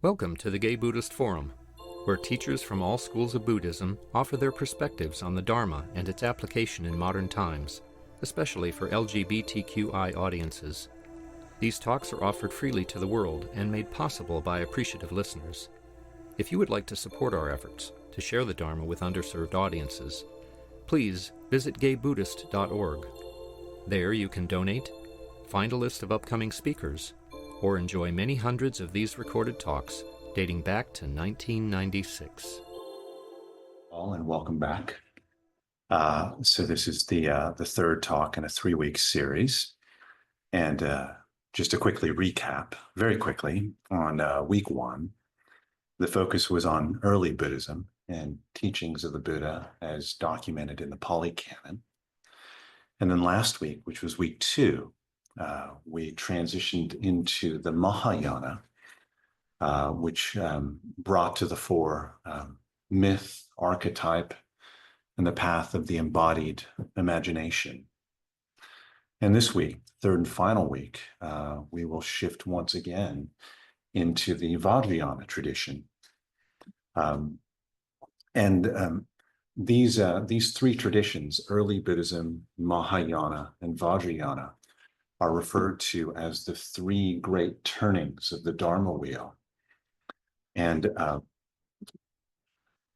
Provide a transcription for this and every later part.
Welcome to the Gay Buddhist Forum, where teachers from all schools of Buddhism offer their perspectives on the Dharma and its application in modern times, especially for LGBTQI audiences. These talks are offered freely to the world and made possible by appreciative listeners. If you would like to support our efforts to share the Dharma with underserved audiences, please visit gaybuddhist.org. There you can donate, find a list of upcoming speakers, or enjoy many hundreds of these recorded talks dating back to 1996. All and welcome back. So this is the third talk in a 3-week series. And just to quickly recap, very quickly, on week 1, the focus was on early Buddhism and teachings of the Buddha as documented in the Pali Canon. And then last week, which was week 2, we transitioned into the Mahayana, which brought to the fore myth, archetype, and the path of the embodied imagination. And this week, third and final week, we will shift once again into the Vajrayana tradition. These 3 traditions, early Buddhism, Mahayana, and Vajrayana, are referred to as the 3 great turnings of the Dharma wheel. And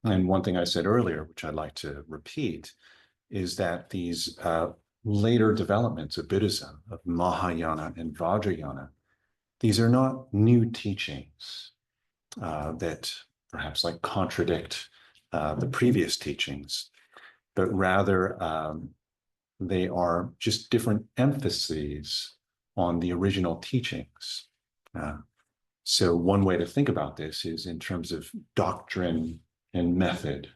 one thing I said earlier, which I'd like to repeat, is that these later developments of Buddhism, of Mahayana and Vajrayana, these are not new teachings that perhaps like contradict the previous teachings, but rather they are just different emphases on the original teachings. So one way to think about this is in terms of doctrine and method,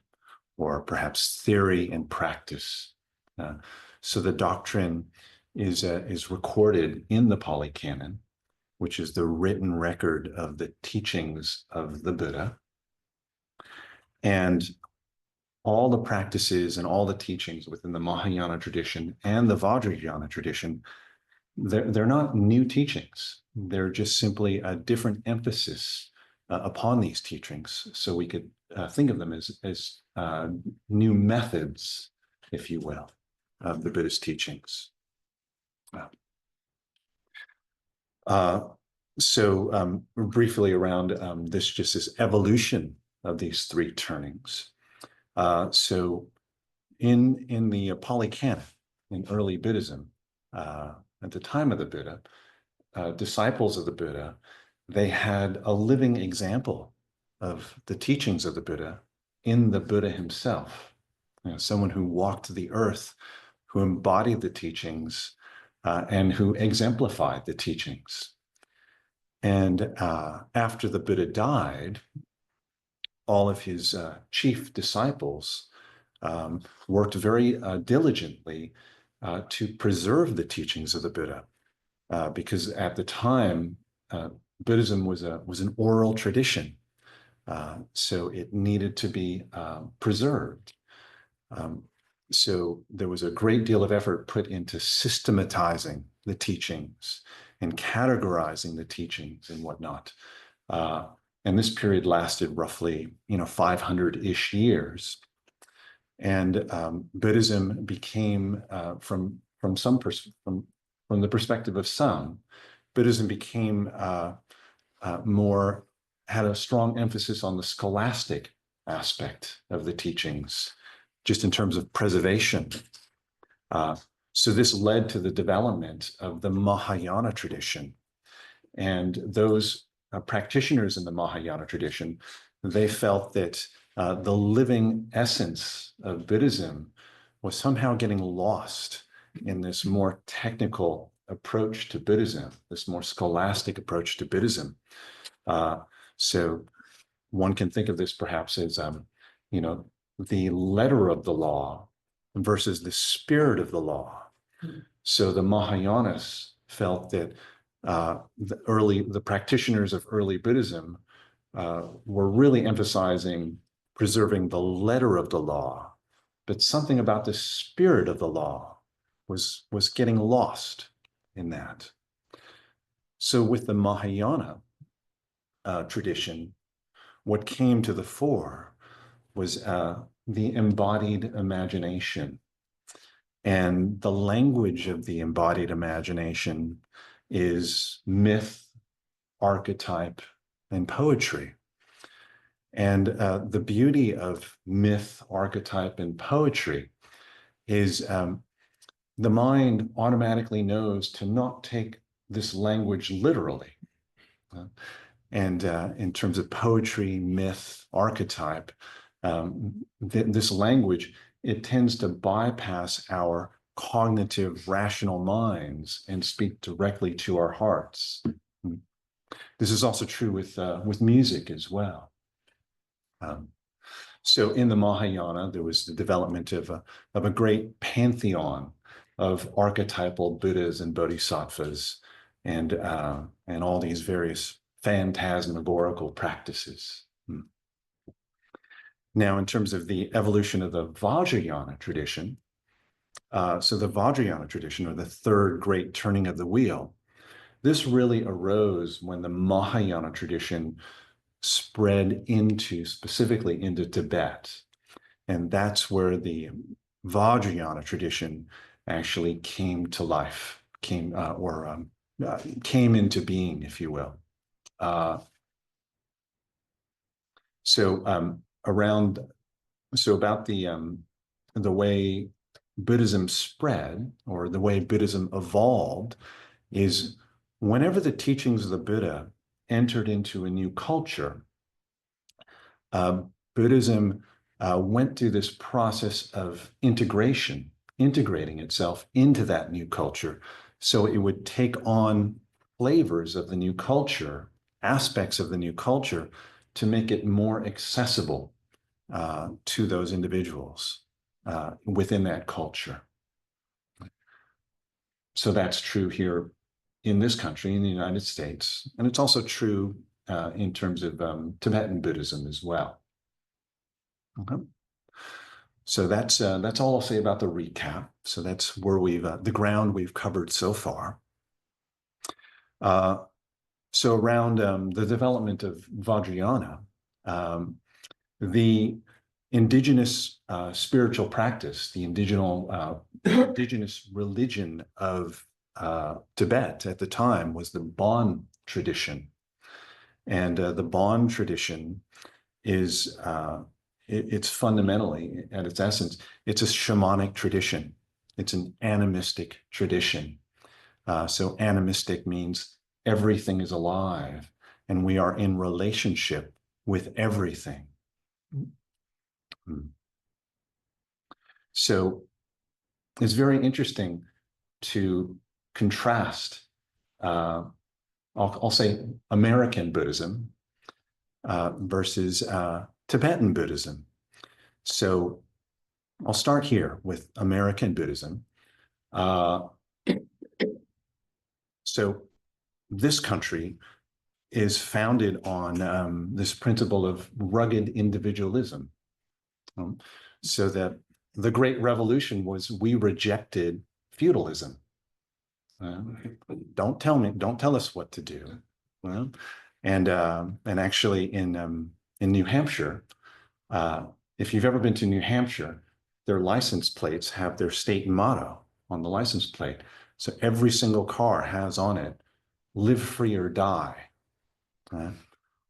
or perhaps theory and practice. So the doctrine is recorded in the Pali Canon, which is the written record of the teachings of the Buddha. And all the practices and all the teachings within the Mahayana tradition and the Vajrayana tradition, they're not new teachings. They're just simply a different emphasis upon these teachings. So we could think of them as new methods, if you will, of the Buddhist teachings. So briefly around this evolution of these 3 turnings. So in the Pali Canon, in early Buddhism, at the time of the Buddha, disciples of the Buddha, they had a living example of the teachings of the Buddha in the Buddha himself. Someone who walked the earth, who embodied the teachings, and who exemplified the teachings. And after the Buddha died, all of his chief disciples worked very diligently to preserve the teachings of the Buddha, because at the time Buddhism was an oral tradition, so it needed to be preserved. So there was a great deal of effort put into systematizing the teachings and categorizing the teachings and whatnot. And this period lasted roughly, 500-ish years. And Buddhism became, from the perspective of some, Buddhism became had a strong emphasis on the scholastic aspect of the teachings, just in terms of preservation. So this led to the development of the Mahayana tradition. And those practitioners in the Mahayana tradition, they felt that the living essence of Buddhism was somehow getting lost in this more technical approach to Buddhism, this more scholastic approach to Buddhism. So one can think of this perhaps as, the letter of the law versus the spirit of the law. So the Mahayanas felt that the practitioners of early Buddhism were really emphasizing preserving the letter of the law, but something about the spirit of the law was getting lost in that. So with the Mahayana, tradition, what came to the fore was the embodied imagination. And the language of the embodied imagination is myth, archetype, and poetry. And the beauty of myth, archetype, and poetry is the mind automatically knows to not take this language literally. And in terms of poetry, myth, archetype, this language, it tends to bypass our cognitive, rational minds and speak directly to our hearts. This is also true with music as well. So in the Mahayana, there was the development of a great pantheon of archetypal Buddhas and Bodhisattvas and all these various phantasmagorical practices. Now, in terms of the evolution of the Vajrayana tradition, so the Vajrayana tradition, or the third great turning of the wheel, this really arose when the Mahayana tradition spread specifically into Tibet. And that's where the Vajrayana tradition actually came to life, came into being, if you will. About the way Buddhism spread, or the way Buddhism evolved, is whenever the teachings of the Buddha entered into a new culture, Buddhism went through this process of integrating itself into that new culture. So it would take on flavors of the new culture, aspects of the new culture, to make it more accessible to those individuals within that culture. So that's true here in this country, in the United States, and it's also true in terms of Tibetan Buddhism as well. Okay. So that's all I'll say about the recap. So that's where the ground we've covered so far. So around the development of Vajrayana, the indigenous spiritual practice, the indigenous religion of Tibet at the time was the Bon tradition. And the Bon tradition is, it's fundamentally, at its essence, it's a shamanic tradition. It's an animistic tradition. So animistic means everything is alive and we are in relationship with everything. So it's very interesting to contrast, I'll say American Buddhism versus Tibetan Buddhism. So I'll start here with American Buddhism. So this country is founded on this principle of rugged individualism. So that the Great Revolution was, we rejected feudalism. Don't tell us what to do. And actually in New Hampshire, if you've ever been to New Hampshire, their license plates have their state motto on the license plate. So every single car has on it, live free or die.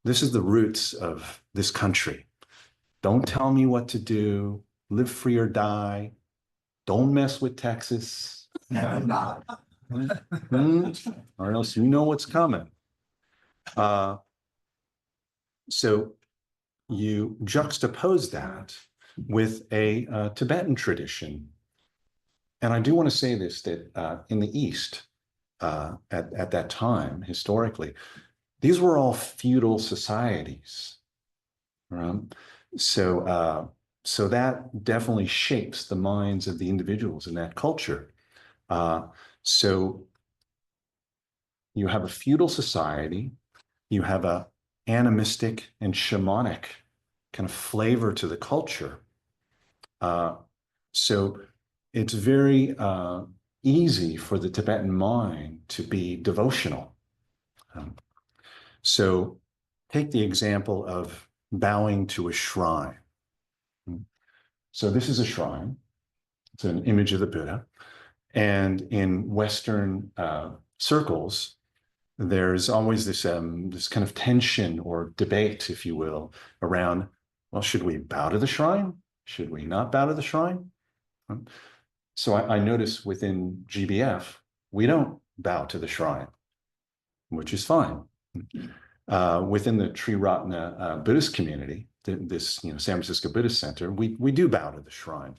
This is the roots of this country. Don't tell me what to do, live free or die. Don't mess with Texas. Or else you know what's coming. So you juxtapose that with a Tibetan tradition. And I do want to say this, that in the East, at that time, historically, these were all feudal societies. So that definitely shapes the minds of the individuals in that culture. So you have a feudal society, you have a animistic and shamanic kind of flavor to the culture. So it's very easy for the Tibetan mind to be devotional. So take the example of bowing to a shrine. So this is a shrine. It's an image of the Buddha. And in Western circles, there's always this kind of tension or debate, if you will, around, well, should we bow to the shrine? Should we not bow to the shrine? So I notice within GBF, we don't bow to the shrine, which is fine. Within the Theravada Buddhist community, this San Francisco Buddhist Center, we do bow to the shrine.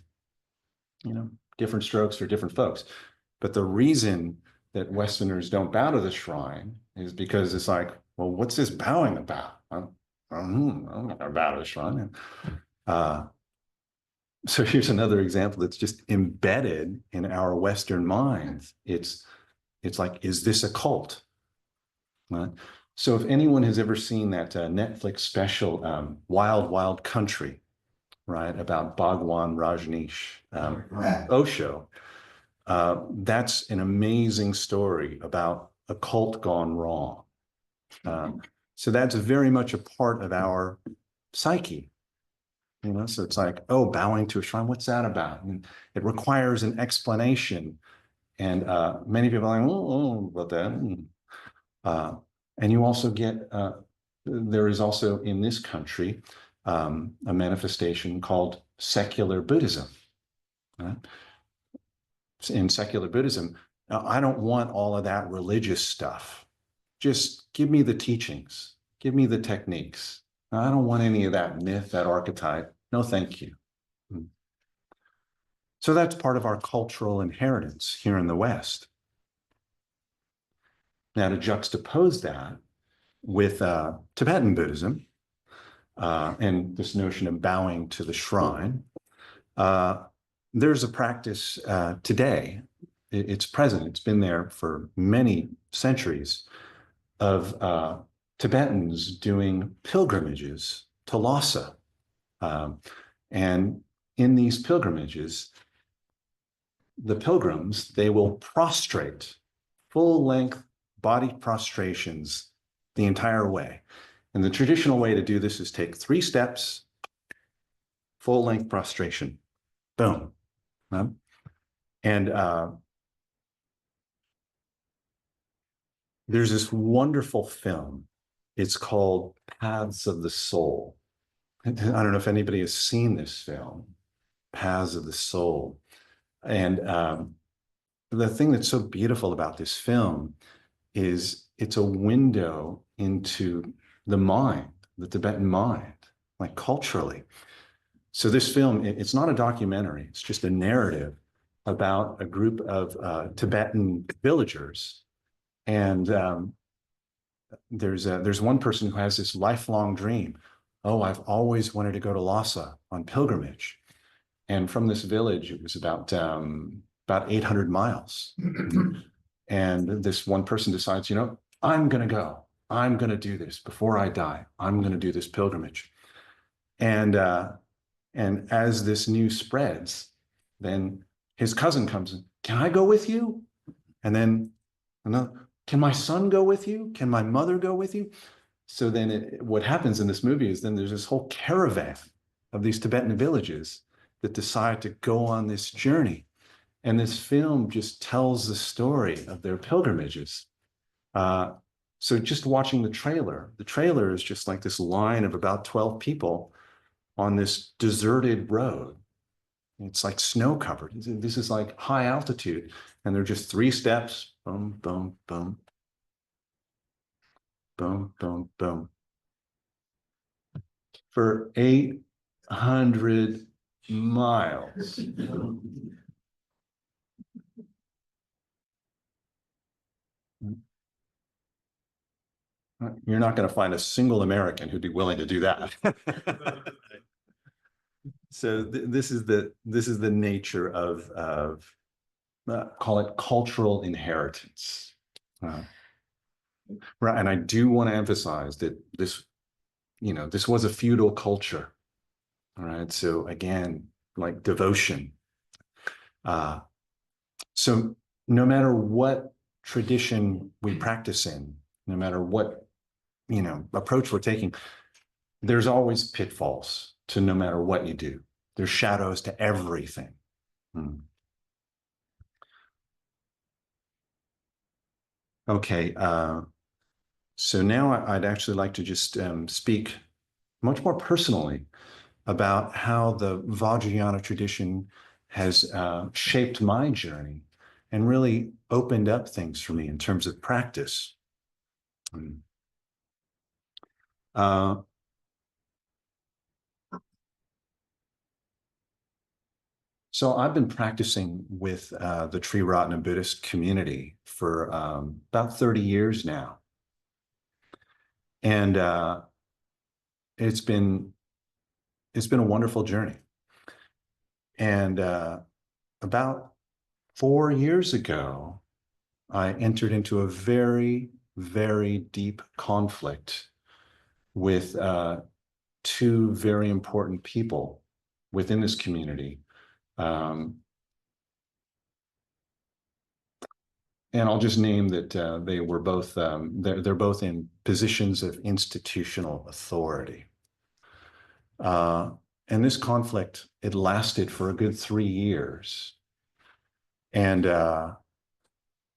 Different strokes for different folks. But the reason that Westerners don't bow to the shrine is because it's like, well, what's this bowing about? I'm not going to bow to the shrine. So here's another example that's just embedded in our Western minds. It's like, is this a cult? Right? So if anyone has ever seen that Netflix special, Wild Wild Country, right, about Bhagwan Rajneesh, Osho, that's an amazing story about a cult gone wrong. So that's very much a part of our psyche. So it's like, oh, bowing to a shrine, what's that about? And it requires an explanation. And many people are like, oh, about that. And you also get, there is also in this country a manifestation called secular Buddhism. Right? In secular Buddhism, I don't want all of that religious stuff. Just give me the teachings, give me the techniques. I don't want any of that myth, that archetype. No, thank you. So that's part of our cultural inheritance here in the West. Now, to juxtapose that with Tibetan Buddhism and this notion of bowing to the shrine, there's a practice today, it's present, it's been there for many centuries, of Tibetans doing pilgrimages to Lhasa. And in these pilgrimages, the pilgrims, they will prostrate, full-length body prostrations the entire way. And the traditional way to do this is take 3 steps, full-length prostration, boom. And there's this wonderful film. It's called Paths of the Soul. I don't know if anybody has seen this film, Paths of the Soul. And the thing that's so beautiful about this film is it's a window into the mind, the Tibetan mind, like culturally. So this film, it's not a documentary, it's just a narrative about a group of Tibetan villagers. And there's one person who has this lifelong dream. Oh, I've always wanted to go to Lhasa on pilgrimage. And from this village, it was about 800 miles. And this one person decides, I'm going to go. I'm going to do this before I die. I'm going to do this pilgrimage. And as this news spreads, then his cousin comes in. Can I go with you? And then another, can my son go with you? Can my mother go with you? So then what happens in this movie is then there's this whole caravan of these Tibetan villages that decide to go on this journey. And this film just tells the story of their pilgrimages. So just watching the trailer is just like this line of about 12 people on this deserted road. It's like snow covered. This is like high altitude. And they're just 3 steps, boom, boom, boom, boom, boom, boom. For 800 miles. You're not going to find a single American who'd be willing to do that. So this is the nature of call it cultural inheritance. Right, and I do want to emphasize that this was a feudal culture. All right, so again, like devotion. So no matter what tradition we practice in, no matter what approach we're taking, there's always pitfalls to no matter what you do. There's shadows to everything. Okay, so now I'd actually like to just speak much more personally about how the Vajrayana tradition has shaped my journey and really opened up things for me in terms of practice. So I've been practicing with the Theravada Buddhist community for about 30 years now. And it's been a wonderful journey. And about 4 years ago, I entered into a very, very deep conflict with two very important people within this community. And I'll just name that they were both, they're both in positions of institutional authority. And this conflict, it lasted for a good 3 years. And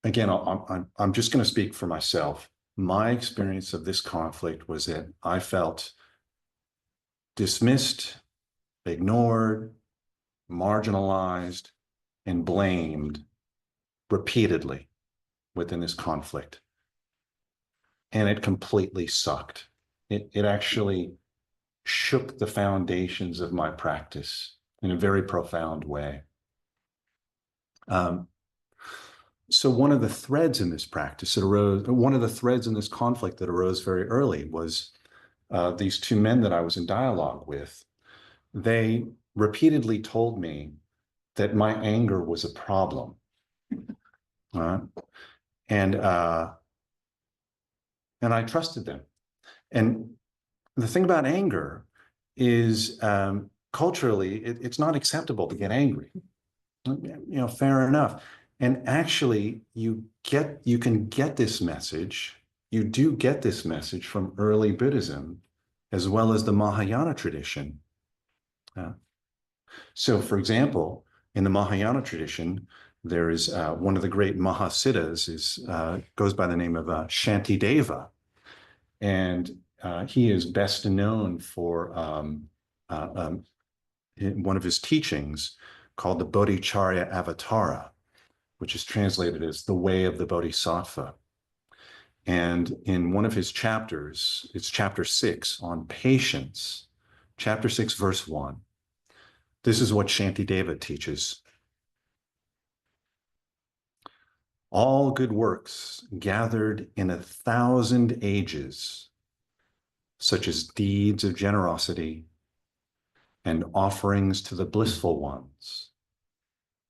again, I'm just going to speak for myself. My experience of this conflict was that I felt dismissed, ignored, marginalized, and blamed repeatedly within this conflict. And it completely sucked. It actually shook the foundations of my practice in a very profound way. So one of the threads in this practice that arose, one of the threads in this conflict that arose very early was these two men that I was in dialogue with. They repeatedly told me that my anger was a problem. And I trusted them. And the thing about anger is culturally, it's not acceptable to get angry. Fair enough. And actually, you can get this message. You do get this message from early Buddhism, as well as the Mahayana tradition. So, for example, in the Mahayana tradition, there is one of the great Mahasiddhas goes by the name of Shantideva, and he is best known for one of his teachings called the Bodhicharya Avatara, which is translated as the way of the Bodhisattva. And in one of his chapters, it's chapter 6 on patience, chapter 6, verse 1. This is what Shantideva teaches. All good works gathered in 1,000 ages, such as deeds of generosity and offerings to the blissful ones,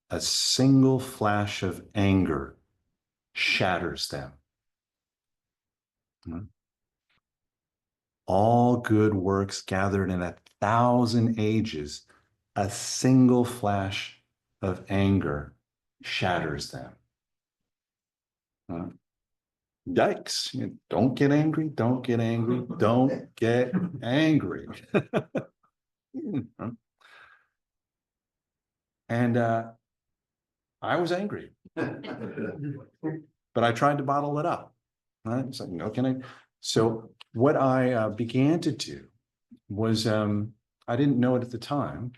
a single flash of anger shatters them. All good works gathered in 1,000 ages, a single flash of anger shatters them. Yikes. Don't get angry. Don't get angry. Don't get angry. And I was angry, but I tried to bottle it up. Right? It's like, no, can I? So what I began to do was, I didn't know it at the time,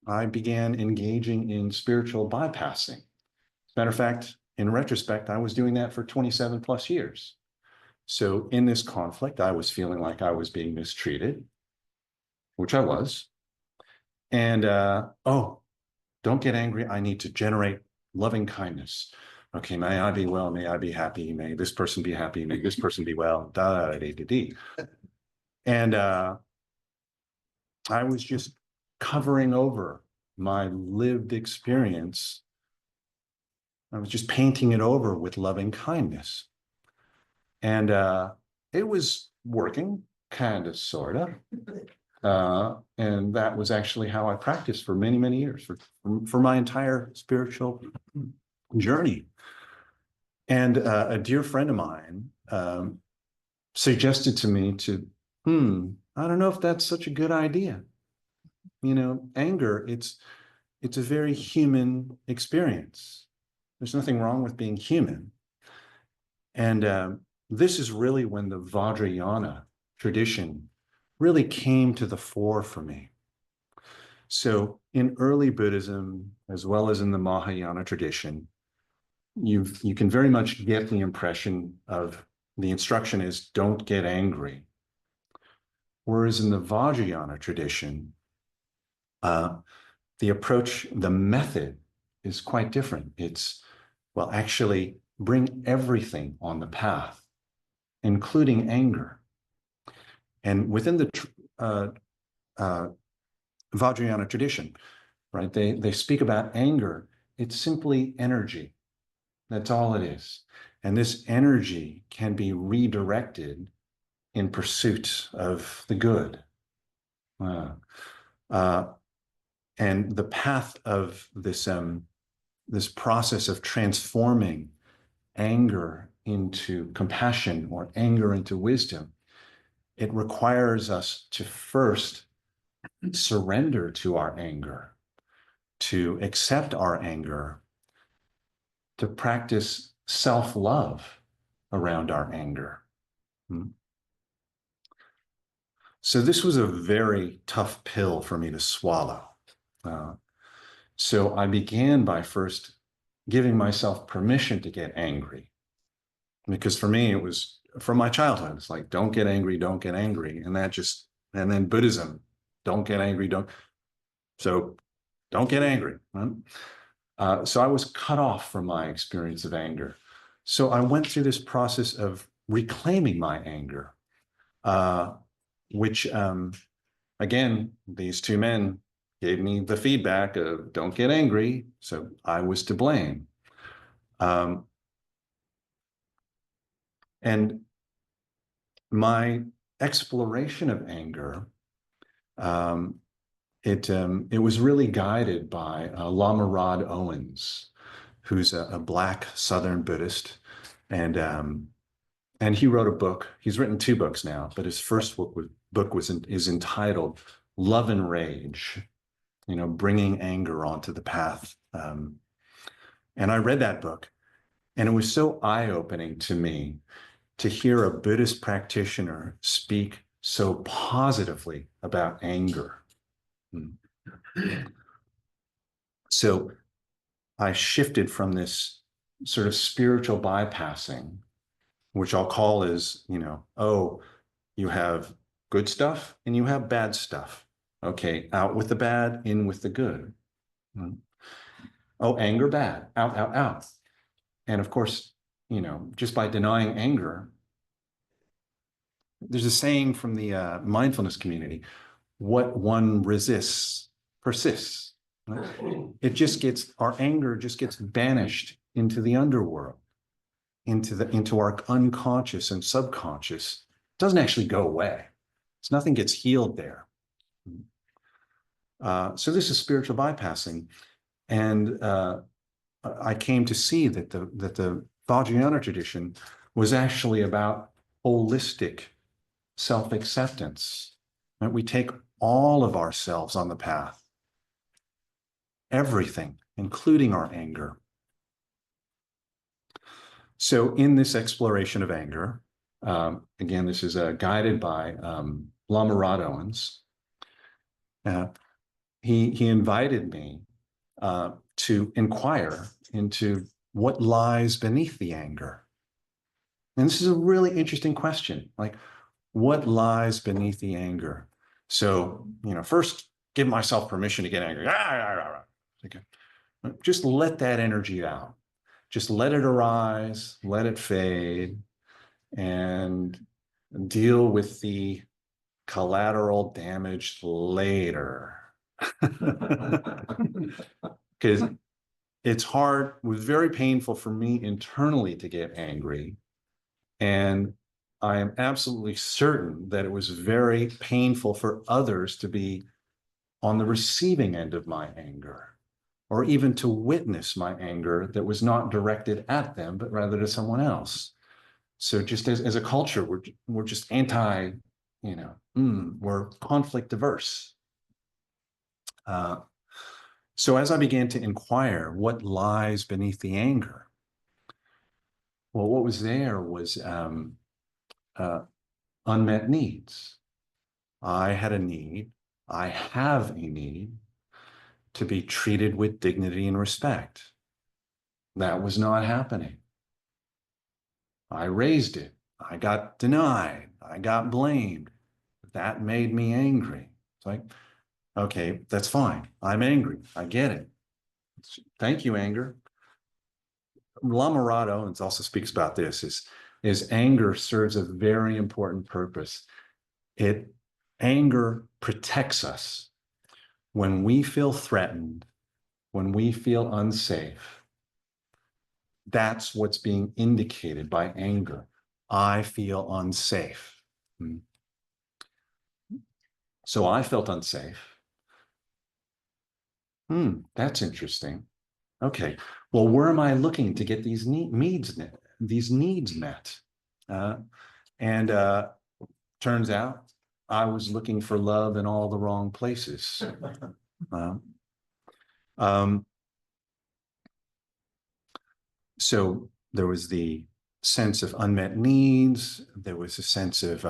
I began engaging in spiritual bypassing. As a matter of fact, in retrospect, I was doing that for 27 plus years. So in this conflict, I was feeling like I was being mistreated, which I was. And, oh, don't get angry. I need to generate loving kindness. Okay, may I be well, may I be happy, may this person be happy, may this person be well, da da da da da. And I was just covering over my lived experience. I was just painting it over with loving kindness. And it was working, kind of, sort of. And that was actually how I practiced for many, many years, for my entire spiritual journey. And a dear friend of mine suggested to me to, I don't know if that's such a good idea. Anger, it's a very human experience. There's nothing wrong with being human. And this is really when the Vajrayana tradition really came to the fore for me. So in early Buddhism, as well as in the Mahayana tradition, you can very much get the impression of the instruction is don't get angry. Whereas in the Vajrayana tradition, the approach, the method is quite different. It's, well, actually bring everything on the path, including anger. And within the Vajrayana tradition, right, they speak about anger. It's simply energy. That's all it is. And this energy can be redirected in pursuit of the good. And the path of this, this process of transforming anger into compassion or anger into wisdom, it requires us to first surrender to our anger, to accept our anger, to practice self-love around our anger. So this was a very tough pill for me to swallow. So I began by first giving myself permission to get angry. Because for me, it was from my childhood. It's like, don't get angry, don't get angry. And then Buddhism, don't get angry, so don't get angry. Right? So I was cut off from my experience of anger. So I went through this process of reclaiming my anger, which, again, these two men gave me the feedback of don't get angry. So I was to blame. And my exploration of anger, it was really guided by Lama Rod Owens, who's a Black Southern Buddhist, and he wrote a book. He's written 2 books now, but his first book is entitled "Love and Rage," bringing anger onto the path. And I read that book, and it was so eye-opening to me to hear a Buddhist practitioner speak so positively about anger. So I shifted from this sort of spiritual bypassing, which I'll call is, oh, you have good stuff and you have bad stuff. Okay, out with the bad, in with the good. Oh, anger bad, out, out, out. And of course, just by denying anger, there's a saying from the mindfulness community, what one resists persists. Right? Our anger just gets banished into the underworld, into our unconscious and subconscious. It doesn't actually go away. Nothing gets healed there. So this is spiritual bypassing. And I came to see that the Vajrayana tradition was actually about holistic self-acceptance. Right? We take all of ourselves on the path, everything, including our anger. So in this exploration of anger, again, this is guided by Lama Rod Owens. He invited me to inquire into what lies beneath the anger. And this is a really interesting question, like, what lies beneath the anger? So, first give myself permission to get angry. Okay. Just let that energy out. Just let it arise, let it fade, and deal with the collateral damage later. Because it's hard, it was very painful for me internally to get angry. And I am absolutely certain that it was very painful for others to be on the receiving end of my anger, or even to witness my anger that was not directed at them, but rather to someone else. So just as a culture, we're just anti, we're conflict averse. So as I began to inquire what lies beneath the anger, well, what was there was unmet needs. I had a need, I have a need to be treated with dignity and respect. That was not happening. I raised it. I got denied. I got blamed. That made me angry. It's like, okay, that's fine. I'm angry. I get it. Thank you, anger. Lama Rado, and also speaks about this, is anger serves a very important purpose. Anger protects us. When we feel threatened, when we feel unsafe, that's what's being indicated by anger. I feel unsafe. So I felt unsafe. That's interesting. Okay, well, where am I looking to get these needs met? And turns out I was looking for love in all the wrong places. So there was the sense of unmet needs. There was a sense of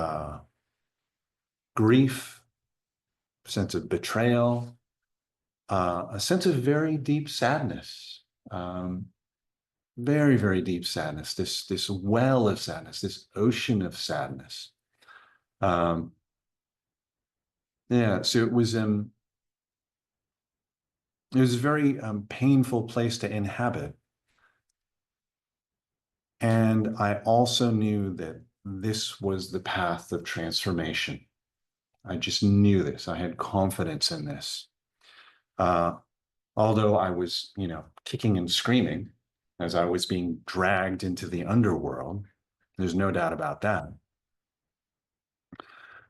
grief, a sense of betrayal, a sense of very deep sadness, very, very deep sadness, this well of sadness, this ocean of sadness. Yeah, so it was a very painful place to inhabit. And I also knew that this was the path of transformation. I just knew this. I had confidence in this. Although I was, kicking and screaming as I was being dragged into the underworld, there's no doubt about that.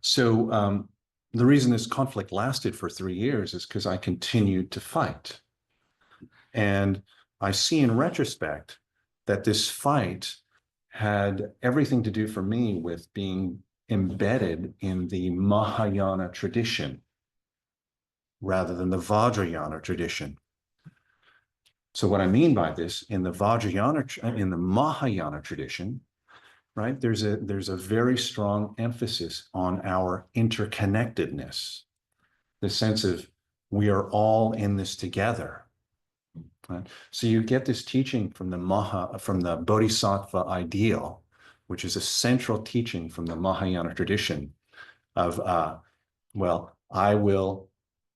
So the reason this conflict lasted for 3 years is because I continued to fight. And I see in retrospect that this fight had everything to do for me with being embedded in the Mahayana tradition rather than the Vajrayana tradition. So what I mean by this, in the Mahayana tradition, right, there's a very strong emphasis on our interconnectedness, the sense of we are all in this together. Right? So you get this teaching from the Bodhisattva ideal, which is a central teaching from the Mahayana tradition of, I will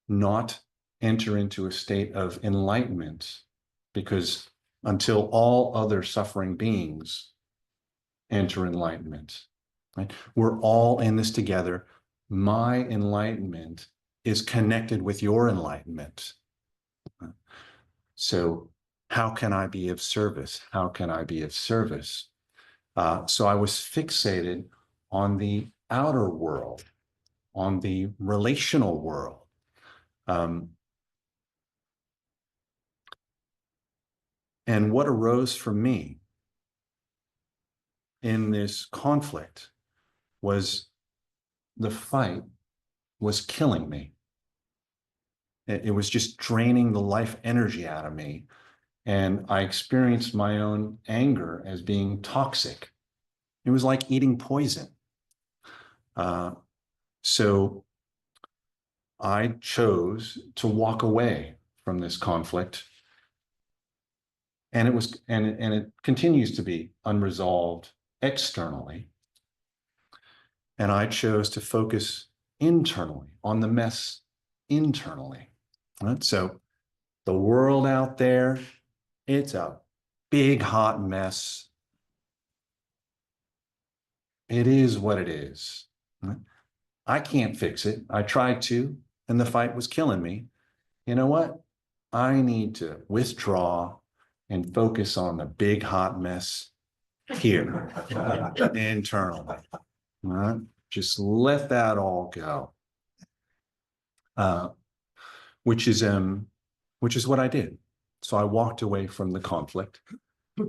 not enter into a state of enlightenment because until all other suffering beings enter enlightenment, right? We're all in this together. My enlightenment is connected with your enlightenment. So how can I be of service? How can I be of service? So I was fixated on the outer world, on the relational world. And what arose for me in this conflict was the fight was killing me. It was just draining the life energy out of me. And I experienced my own anger as being toxic. It was like eating poison. So I chose to walk away from this conflict. And it continues to be unresolved externally. And I chose to focus internally on the mess internally. Right? So the world out there, it's a big hot mess. It is what it is. Right? I can't fix it. I tried to, and the fight was killing me. You know what? I need to withdraw and focus on the big hot mess here, internally. Right? Just let that all go. Which is what I did. So I walked away from the conflict.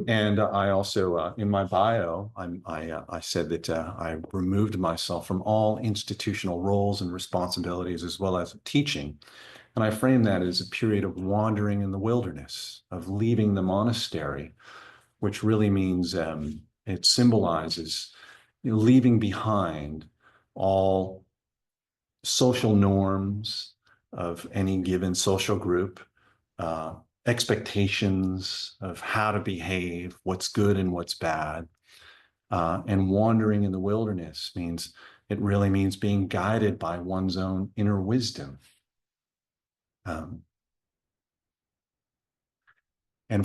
And I also, in my bio, I said that I removed myself from all institutional roles and responsibilities as well as teaching. And I frame that as a period of wandering in the wilderness, of leaving the monastery, which really means it symbolizes leaving behind all social norms of any given social group, expectations of how to behave, what's good and what's bad. And wandering in the wilderness means, it really means being guided by one's own inner wisdom. And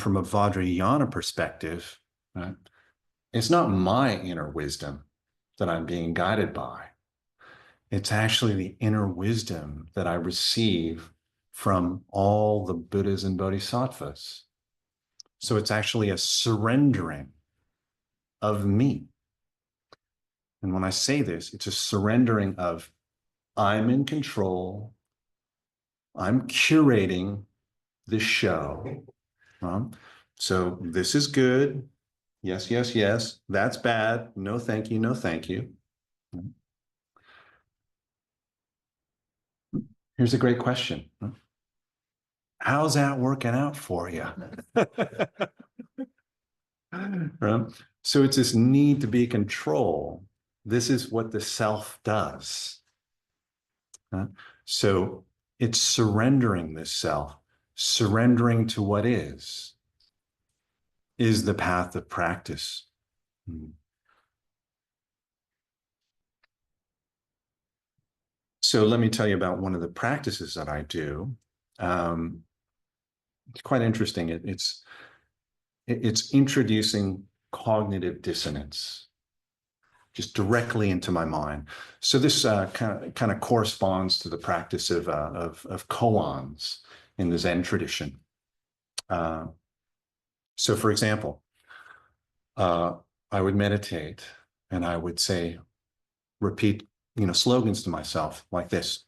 from a Vajrayana perspective, right, it's not my inner wisdom that I'm being guided by. It's actually the inner wisdom that I receive from all the Buddhas and Bodhisattvas. So it's actually a surrendering of me. And when I say this, it's a surrendering of I'm in control. I'm curating the show. So this is good. Yes, yes, yes. That's bad. No, thank you. No, thank you. Here's a great question. How's that working out for you? Right? So it's this need to be in control. This is what the self does. So it's surrendering this self, surrendering to what is the path of practice. So let me tell you about one of the practices that I do. It's quite interesting. It's introducing cognitive dissonance just directly into my mind. So this kind of corresponds to the practice of koans in the Zen tradition. So for example, I would meditate and I would say, repeat, slogans to myself like this.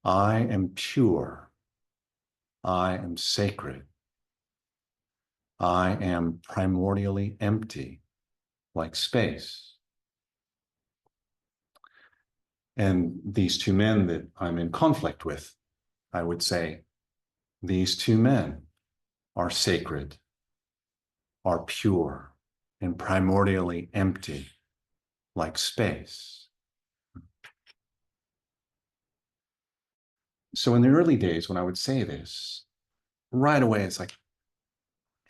I am pure. I am sacred. I am primordially empty, like space. And these two men that I'm in conflict with, I would say, these two men are sacred, are pure, and primordially empty, like space. So in the early days, when I would say this, right away, it's like,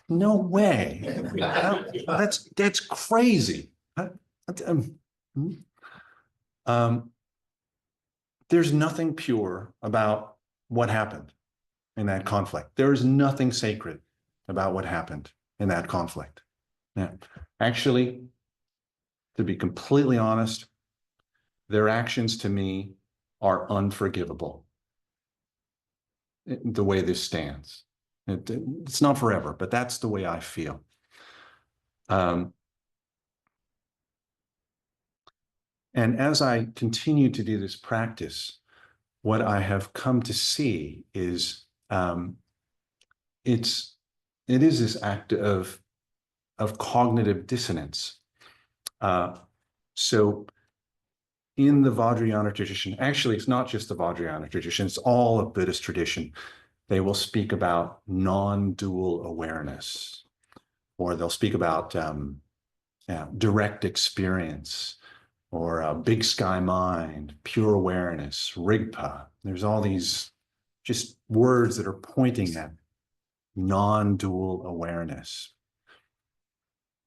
no way. That's crazy. There's nothing pure about what happened in that conflict. There is nothing sacred about what happened in that conflict. Yeah. Actually, to be completely honest, their actions to me are unforgivable. The way this stands. It's not forever, but that's the way I feel. And as I continue to do this practice, what I have come to see is it is this act of cognitive dissonance. So in the Vajrayana tradition, actually, it's not just the Vajrayana tradition, it's all of Buddhist tradition. They will speak about non-dual awareness, or they'll speak about direct experience, or big sky mind, pure awareness, rigpa. There's all these just words that are pointing at non-dual awareness.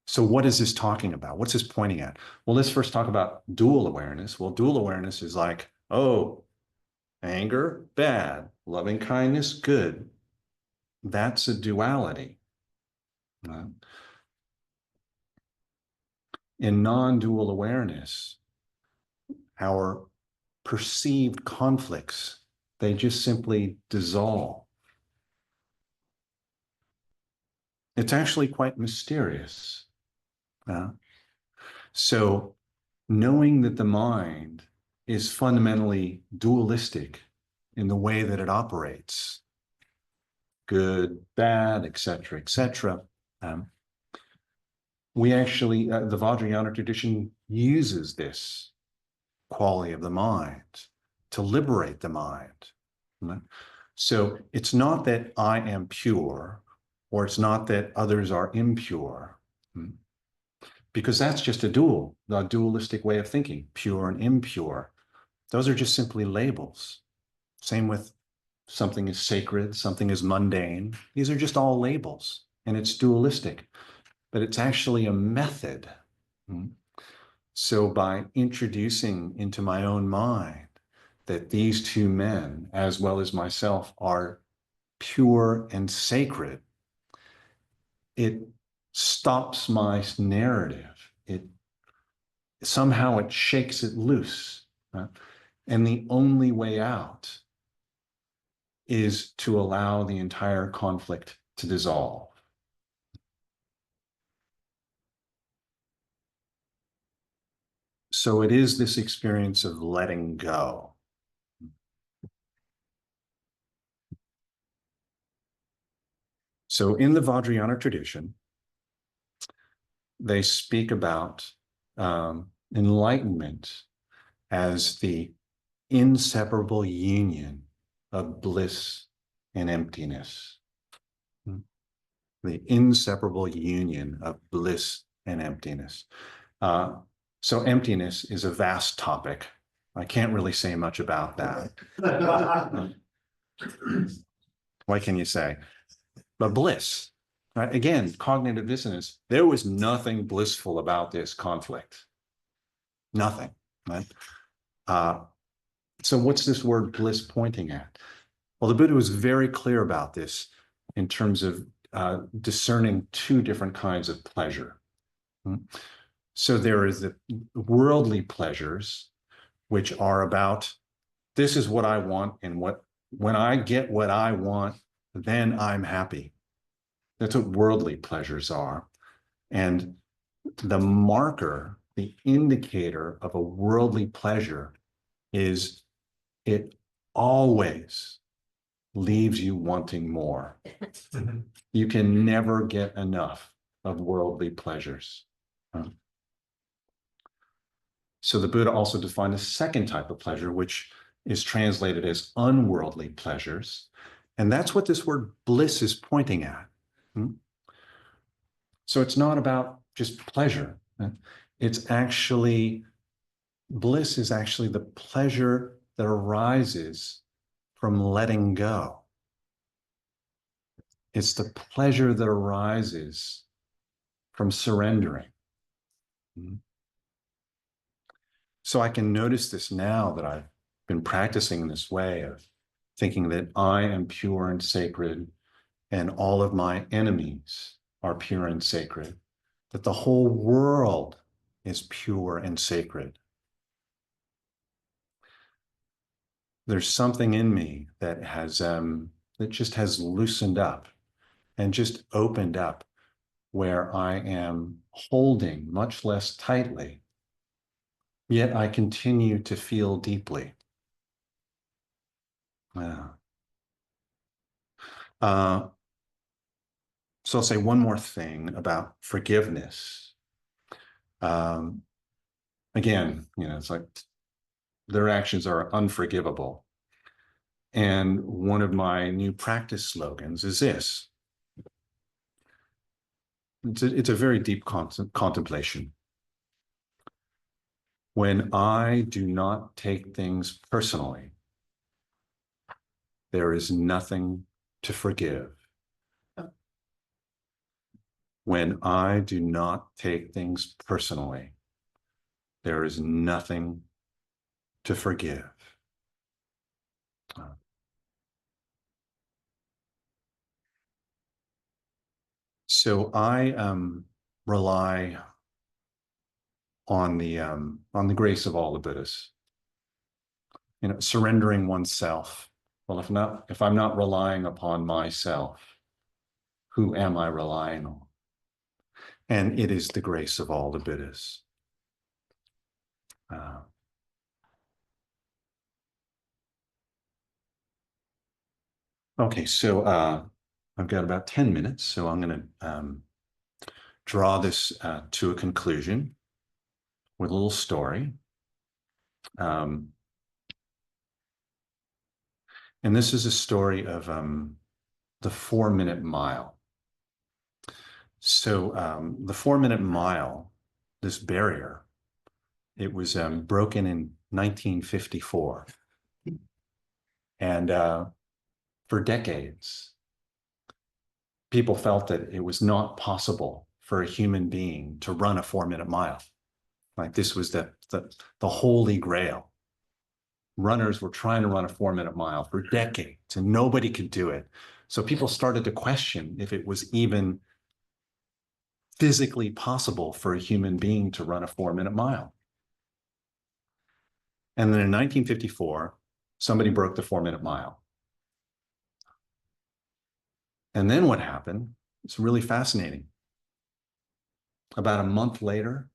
So what is this talking about? What's this pointing at? Well, let's first talk about dual awareness. Well, dual awareness is like, oh, anger, bad. Loving kindness, good. That's a duality. In non-dual awareness, our perceived conflicts, they just simply dissolve. It's actually quite mysterious. So knowing that the mind is fundamentally dualistic in the way that it operates, good, bad, etc., etc. We actually, the Vajrayana tradition uses this quality of the mind to liberate the mind. Right? So it's not that I am pure, or it's not that others are impure, because that's just a dualistic way of thinking, pure and impure. Those are just simply labels. Same with something is sacred, something is mundane. These are just all labels, and it's dualistic, but it's actually a method. So by introducing into my own mind that these two men, as well as myself, are pure and sacred, it stops my narrative. It somehow shakes it loose. Right? And the only way out is to allow the entire conflict to dissolve. So it is this experience of letting go. So in the Vajrayana tradition, they speak about enlightenment as the inseparable union of bliss and emptiness. The inseparable union of bliss and emptiness. So emptiness is a vast topic. I can't really say much about that. What can you say? But bliss, right? Again, cognitive dissonance. There was nothing blissful about this conflict. Nothing, right? So what's this word bliss pointing at? Well, the Buddha was very clear about this in terms of discerning two different kinds of pleasure. So there is the worldly pleasures, which are about, this is what I want, and when I get what I want, then I'm happy. That's what worldly pleasures are. And the marker, the indicator of a worldly pleasure is it always leaves you wanting more. You can never get enough of worldly pleasures. So the Buddha also defined a second type of pleasure, which is translated as unworldly pleasures. And that's what this word bliss is pointing at. So it's not about just pleasure. It's actually, bliss is actually the pleasure that arises from letting go. It's the pleasure that arises from surrendering. So I can notice this now that I've been practicing this way of thinking that I am pure and sacred, and all of my enemies are pure and sacred, that the whole world is pure and sacred. There's something in me that has that just has loosened up and just opened up, where I am holding much less tightly, yet I continue to feel deeply. So I'll say one more thing about forgiveness. Again, it's like their actions are unforgivable. And one of my new practice slogans is this. It's a very deep contemplation. When I do not take things personally, there is nothing to forgive. When I do not take things personally, there is nothing to forgive. So I rely on the grace of all the Buddhas. Surrendering oneself. Well, if I'm not relying upon myself, who am I relying on? And it is the grace of all the Buddhas. Okay, so I've got about 10 minutes, so I'm going to draw this to a conclusion with a little story. And this is a story of the 4-minute mile. So the 4-minute mile, this barrier, it was broken in 1954. And for decades, people felt that it was not possible for a human being to run a 4-minute mile. Like this was the holy grail. Runners were trying to run a 4-minute mile for decades and nobody could do it. So people started to question if it was even physically possible for a human being to run a 4-minute mile. And then in 1954, somebody broke the 4-minute mile. And then what happened? It's really fascinating. About a month later,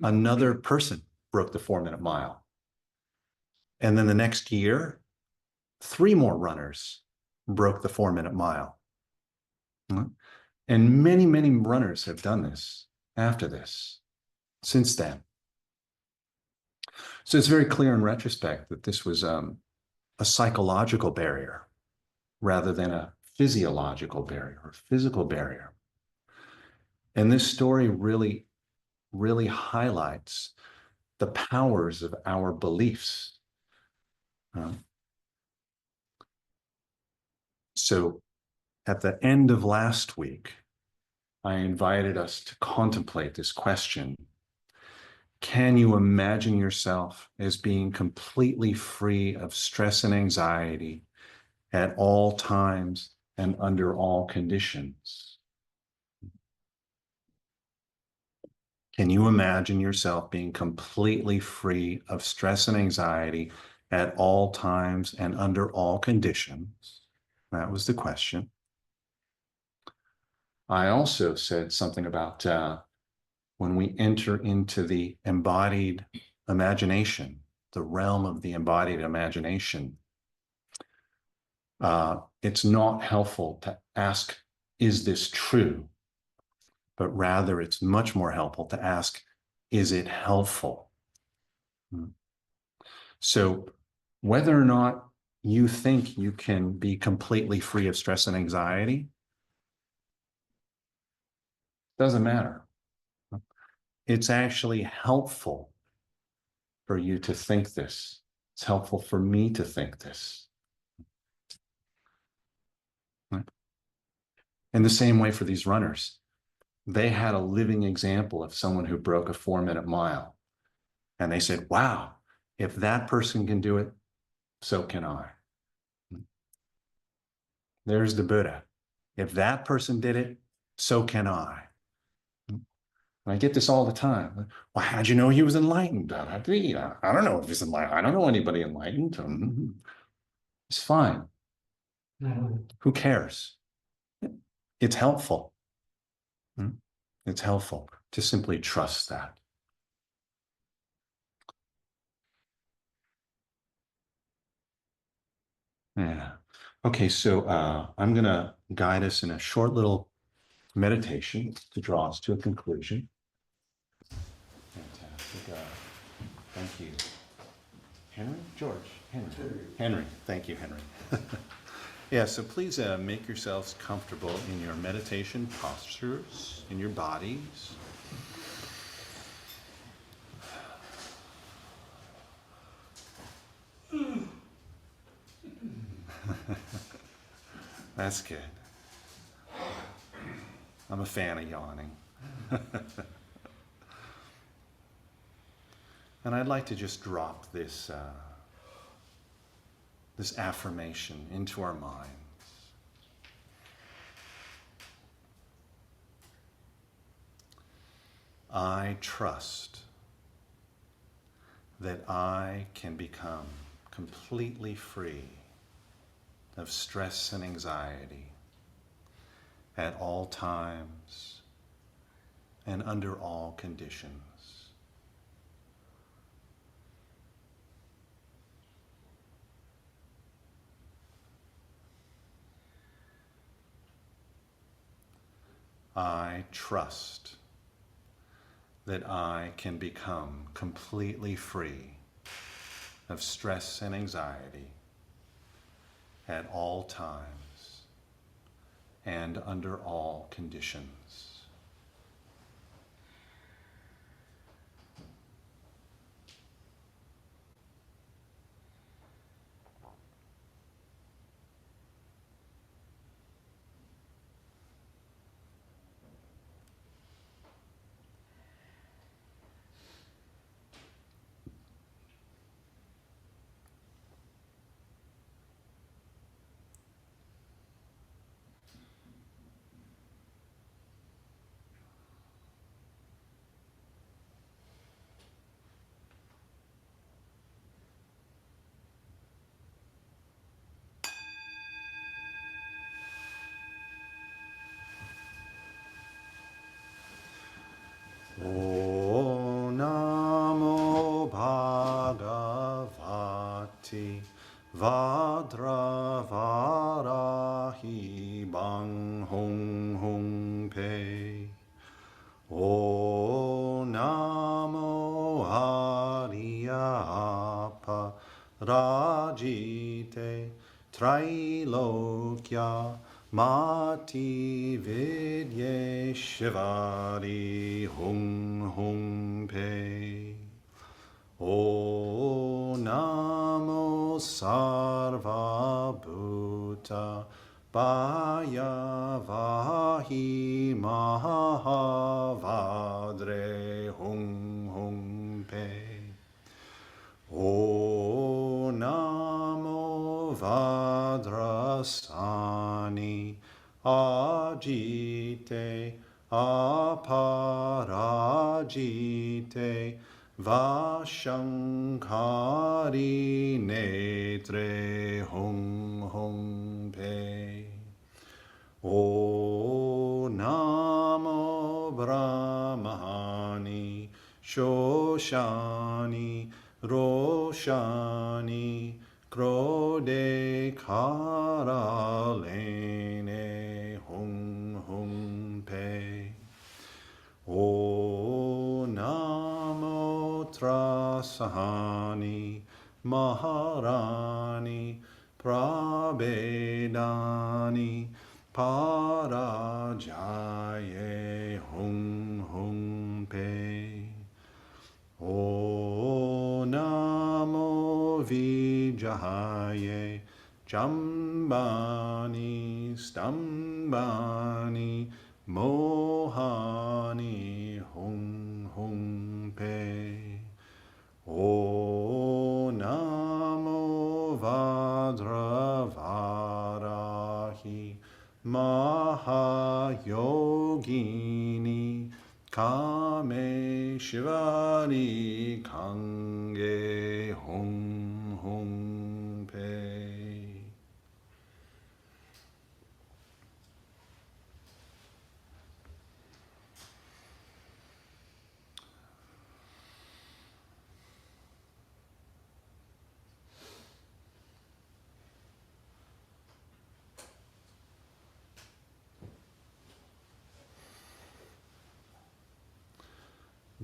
another person broke the 4-minute mile. And then the next year, 3 more runners broke the 4-minute mile. And many, many runners have done this after this, since then. So it's very clear in retrospect that this was a psychological barrier rather than a physiological barrier or physical barrier. And this story really, really highlights the powers of our beliefs. So at the end of last week, I invited us to contemplate this question. Can you imagine yourself as being completely free of stress and anxiety at all times and under all conditions? Can you imagine yourself being completely free of stress and anxiety at all times and under all conditions? That was the question. I also said something about when we enter into the embodied imagination, the realm of the embodied imagination, it's not helpful to ask, is this true? But rather it's much more helpful to ask, is it helpful? So whether or not you think you can be completely free of stress and anxiety, doesn't matter. It's actually helpful for you to think this. It's helpful for me to think this. In the same way for these runners, they had a living example of someone who broke a 4-minute mile. And they said, wow, if that person can do it, so can I. There's the Buddha. If that person did it, so can I. And I get this all the time. Well, how'd you know he was enlightened? I don't know if he's enlightened. I don't know anybody enlightened. It's fine. Who cares? It's helpful. It's helpful to simply trust that. Yeah. Okay, so I'm going to guide us in a short little meditation to draw us to a conclusion. Fantastic. Thank you. Henry? George? Henry. Thank you, Henry. Yeah, so please make yourselves comfortable in your meditation postures, in your bodies. That's good. I'm a fan of yawning. And I'd like to just drop this this affirmation into our minds. I trust that I can become completely free of stress and anxiety at all times and under all conditions. I trust that I can become completely free of stress and anxiety at all times and under all conditions. O Namo Bhagavati Vajravarahi Bang Hong Hong Pe. O Namo Ariyapa Rajite Trailokya Mati Vidye Shivari Hung Hung Pe. O Namo Sarva Bhuta Baya Vahi Mahavadre Hung Hung Pe. O Namo Vadrasani Ajite Aparajite Vashankari Netre Hung Hung Pe. O Namo Brahmani Shoshani Roshani Krode Karalene Hung Hung Pe. O Namo Trasahani Maharani Prabedani Parajaye Hung Hung Pe. O Namo Vijaye Jambani Stambani Mohani Hung Hung Pe. O Namo Vajravarahi Mahayogini Kame Shivari Kange Hung Hung Pe.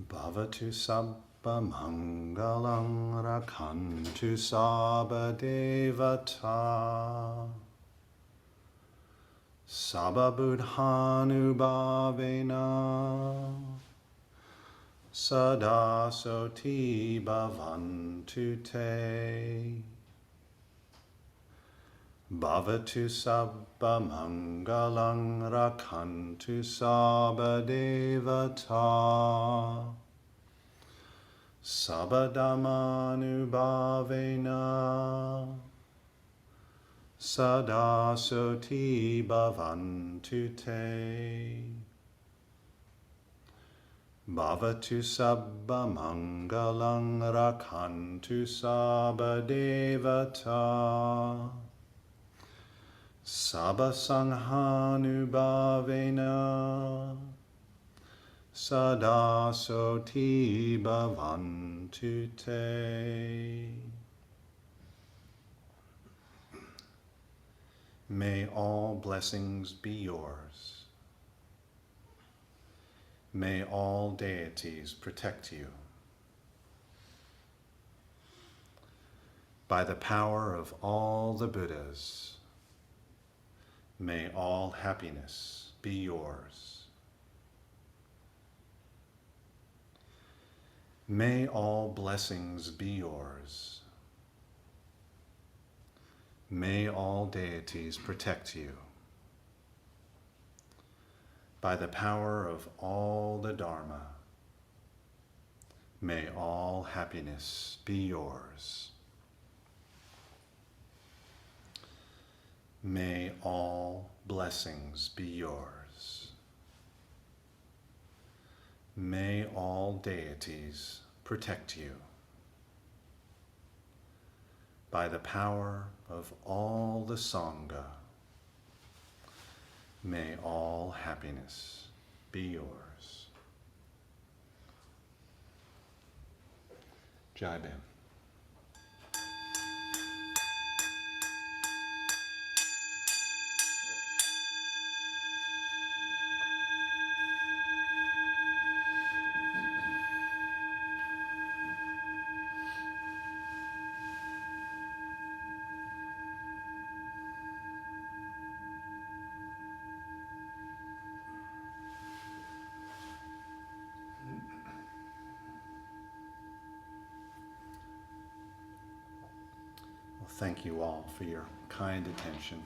Bhavatu sabba mangalang rakantu sabba devata sabba buddhanu bhavena sada soti bhavantu te. Bhavatu sabba mangalang rakantu sabba devata sabba dhammanu bhavena sada soti bhavantu te. Bhavatu sabba mangalang rakantu sabba devata sabba sanghanu bhavena sada soti bhavantu te. May all blessings be yours. May all deities protect you. By the power of all the Buddhas, may all happiness be yours. May all blessings be yours. May all deities protect you. By the power of all the Dharma, may all happiness be yours. May all blessings be yours. May all deities protect you. By the power of all the Sangha, may all happiness be yours. Jai Bam. Thank you all for your kind attention.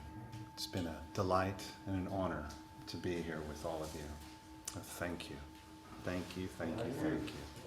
It's been a delight and an honor to be here with all of you. Thank you. Thank you, thank you, thank you.